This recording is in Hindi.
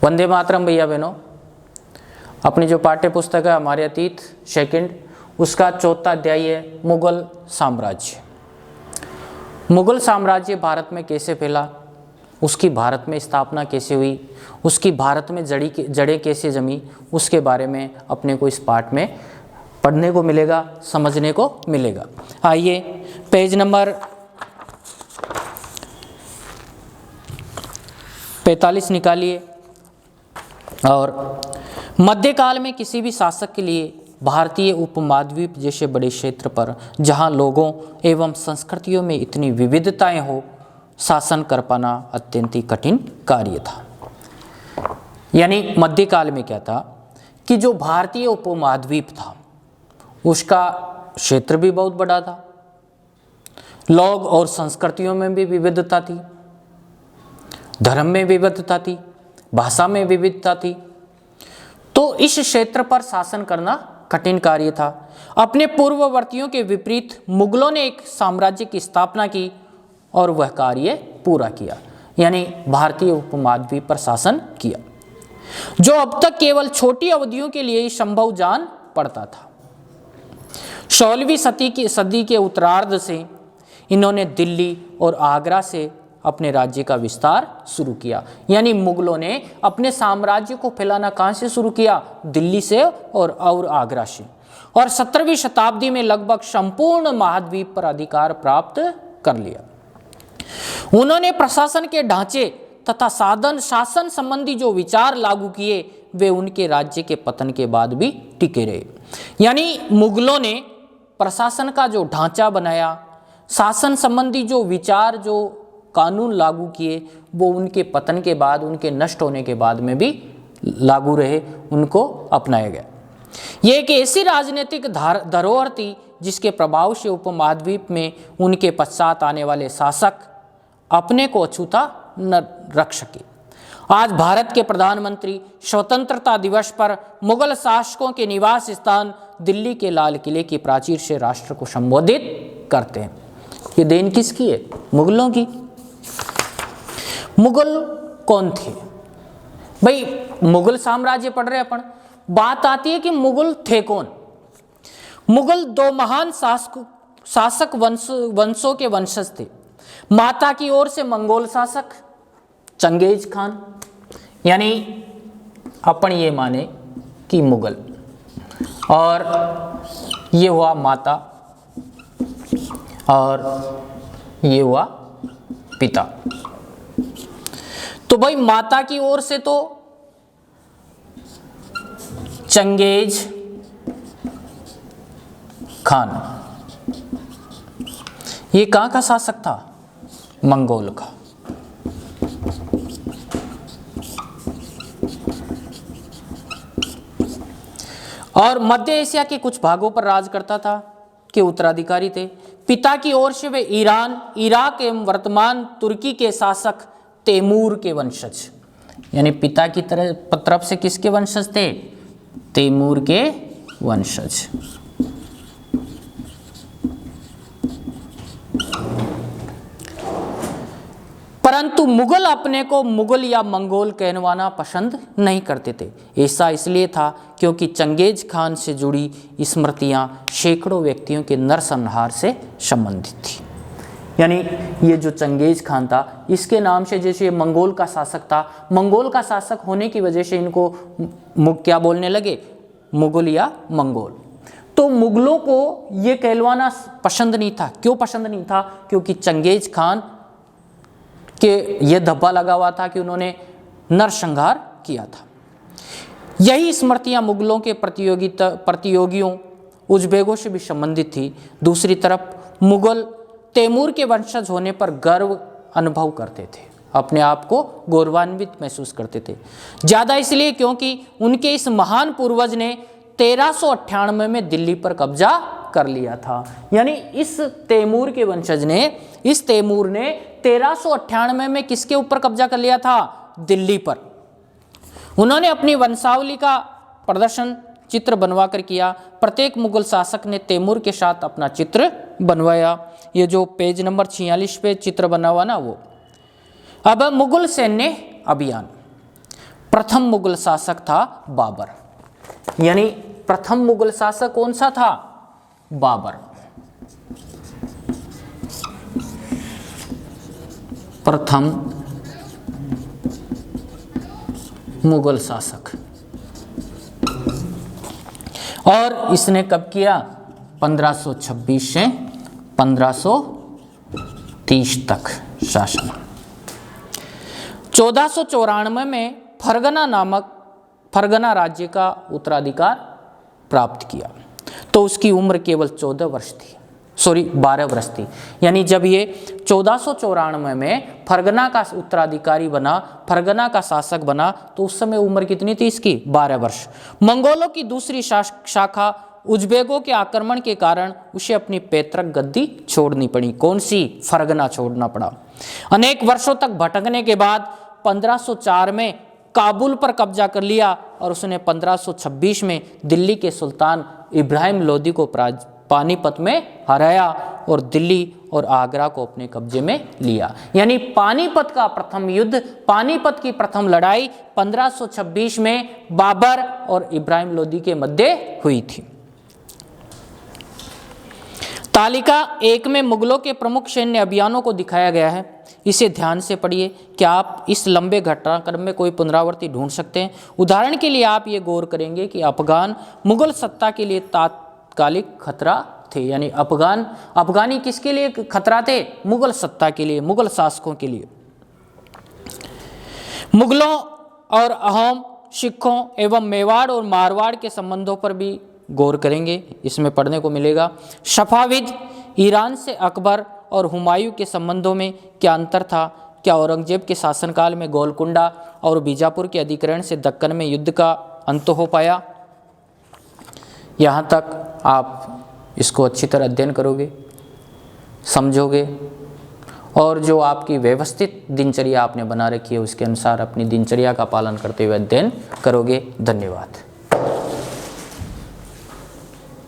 वंदे मातरम भैया बहनों। अपनी जो पाठ्य पुस्तक है हमारे अतीत सेकंड, उसका चौथा अध्याय है मुगल साम्राज्य। मुगल साम्राज्य भारत में कैसे फैला, उसकी भारत में स्थापना कैसे हुई, उसकी भारत में जड़ें कैसे जमी, उसके बारे में अपने को इस पाठ में पढ़ने को मिलेगा, समझने को मिलेगा। आइए पेज नंबर 45 निकालिए। और मध्यकाल में किसी भी शासक के लिए भारतीय उपमहाद्वीप जैसे बड़े क्षेत्र पर जहां लोगों एवं संस्कृतियों में इतनी विविधताएं हो, शासन कर पाना अत्यंत ही कठिन कार्य था। यानी मध्यकाल में क्या था कि जो भारतीय उपमहाद्वीप था उसका क्षेत्र भी बहुत बड़ा था, लोग और संस्कृतियों में भी विविधता थी, धर्म में विविधता थी, भाषा में विविधता थी। तो इस क्षेत्र पर शासन करना कठिन कार्य था। अपने पूर्ववर्तियों के विपरीत मुगलों ने एक साम्राज्य की स्थापना की और वह कार्य पूरा किया, यानी भारतीय उपमहाद्वीप पर शासन किया, जो अब तक केवल छोटी अवधियों के लिए ही संभव जान पड़ता था। 16वीं सदी के उत्तरार्ध से इन्होंने दिल्ली और आगरा से अपने राज्य का विस्तार शुरू किया। यानी मुगलों ने अपने साम्राज्य को फैलाना कहां से शुरू किया? दिल्ली से और आगरा से। और 17वीं शताब्दी में लगभग संपूर्ण महाद्वीप पर अधिकार प्राप्त कर लिया। उन्होंने प्रशासन के ढांचे तथा शासन संबंधी जो विचार लागू किए वे उनके राज्य के पतन के बाद भी टिके रहे। यानी मुगलों ने प्रशासन का जो ढांचा बनाया, शासन संबंधी जो विचार, जो कानून लागू किए, वो उनके पतन के बाद, उनके नष्ट होने के बाद में भी लागू रहे, उनको अपनाया गया। ये एक ऐसी राजनीतिक धरोहर थी जिसके प्रभाव से उपमहाद्वीप में उनके पश्चात आने वाले शासक अपने को अछूता न रख सके। आज भारत के प्रधानमंत्री स्वतंत्रता दिवस पर मुगल शासकों के निवास स्थान दिल्ली के लाल किले की प्राचीर से राष्ट्र को संबोधित करते हैं। ये देन किसकी है? मुगलों की। मुगल कौन थे भाई? मुगल साम्राज्य पढ़ रहे अपन, बात आती है कि मुगल थे कौन। मुगल दो महान शासक वंशों के वंशज थे। माता की ओर से मंगोल शासक चंगेज खान, यानी अपन ये माने कि मुगल, और ये हुआ माता और ये हुआ पिता। तो भाई माता की ओर से तो चंगेज खान, ये कहां का शासक था? मंगोल का। और मध्य एशिया के कुछ भागों पर राज करता था, के उत्तराधिकारी थे। पिता की ओर से वे ईरान, इराक एवं वर्तमान तुर्की के शासक तैमूर के वंशज, यानी पिता की तरफ से किसके वंशज थे? तैमूर के वंशज। परंतु मुगल अपने को मुगल या मंगोल कहलवाना पसंद नहीं करते थे। ऐसा इसलिए था क्योंकि चंगेज खान से जुड़ी स्मृतियां सैकड़ों व्यक्तियों के नरसंहार से संबंधित थी। यानी ये जो चंगेज खान था, इसके नाम से जैसे ये मंगोल का शासक था, मंगोल का शासक होने की वजह से इनको क्या बोलने लगे? मुगल या मंगोल। तो मुगलों को ये कहलवाना पसंद नहीं था। क्यों पसंद नहीं था? क्योंकि चंगेज खान के ये धब्बा लगा हुआ था कि उन्होंने नरसंहार किया था। यही स्मृतियां मुगलों के प्रतियोगियों उज़्बेकों से भी संबंधित थी। दूसरी तरफ मुगल तैमूर के वंशज होने पर गर्व अनुभव करते थे, अपने आप को गौरवान्वित महसूस करते थे। ज़्यादा इसलिए क्योंकि उनके इस महान पूर्वज ने 1398 में दिल्ली पर कब्जा कर लिया था। यानी इस तैमूर के वंशज ने, इस तैमूर ने 1398 में किसके ऊपर कब्जा कर लिया था? दिल्ली पर। उन्होंने अपनी वंशावली का प्रदर्शन चित्र बनवा कर किया। प्रत्येक मुगल शासक ने तैमूर के साथ अपना चित्र बनवाया। ये जो पेज नंबर 46 पे चित्र बना हुआ ना वो। अब मुगल सैन्य अभियान। प्रथम मुगल शासक था बाबर। यानी प्रथम मुगल शासक कौन सा था? बाबर। प्रथम मुगल शासक। और इसने कब किया? 1526 से 1530 तक शासन। 1494 में फरगना राज्य का उत्तराधिकार प्राप्त किया, तो उसकी उम्र केवल 12 वर्ष थी। यानी जब ये 1494 में फरगना का उत्तराधिकारी बना, फरगना का शासक बना, तो उस समय उम्र कितनी थी इसकी? 12 वर्ष। मंगोलों की दूसरी शाखा उज्बेकों के आक्रमण के कारण उसे अपनी पैतृक गद्दी छोड़नी पड़ी। कौन सी? फरगना छोड़ना पड़ा। अनेक वर्षों तक भटकने के बाद 1504 में काबुल पर कब्जा कर लिया और उसने 1526 में दिल्ली के सुल्तान इब्राहिम लोदी को पानीपत में हराया और दिल्ली और आगरा को अपने कब्जे में लिया। यानी पानीपत का प्रथम युद्ध, पानीपत की प्रथम लड़ाई 1526 में बाबर और इब्राहिम लोदी के मध्य हुई थी। तालिका 1 में मुगलों के प्रमुख सैन्य अभियानों को दिखाया गया है। इसे ध्यान से पढ़िए। क्या आप इस लंबे घटनाक्रम में कोई पुनरावृत्ति ढूंढ सकते हैं? उदाहरण के लिए आप ये गौर करेंगे कि अफगान मुगल सत्ता के लिए तात्कालिक खतरा थे। यानी अफगानी किसके लिए खतरा थे? मुगल सत्ता के लिए, मुगल शासकों के लिए। मुगलों और अहोम, सिखों एवं मेवाड़ और मारवाड़ के संबंधों पर भी गौर करेंगे, इसमें पढ़ने को मिलेगा। सफाविद, ईरान से अकबर और हुमायूं के संबंधों में क्या अंतर था? क्या औरंगजेब के शासनकाल में गोलकुंडा और बीजापुर के अधिग्रहण से दक्कन में युद्ध का अंत हो पाया? यहाँ तक आप इसको अच्छी तरह अध्ययन करोगे, समझोगे, और जो आपकी व्यवस्थित दिनचर्या आपने बना रखी है उसके अनुसार अपनी दिनचर्या का पालन करते हुए अध्ययन करोगे। धन्यवाद।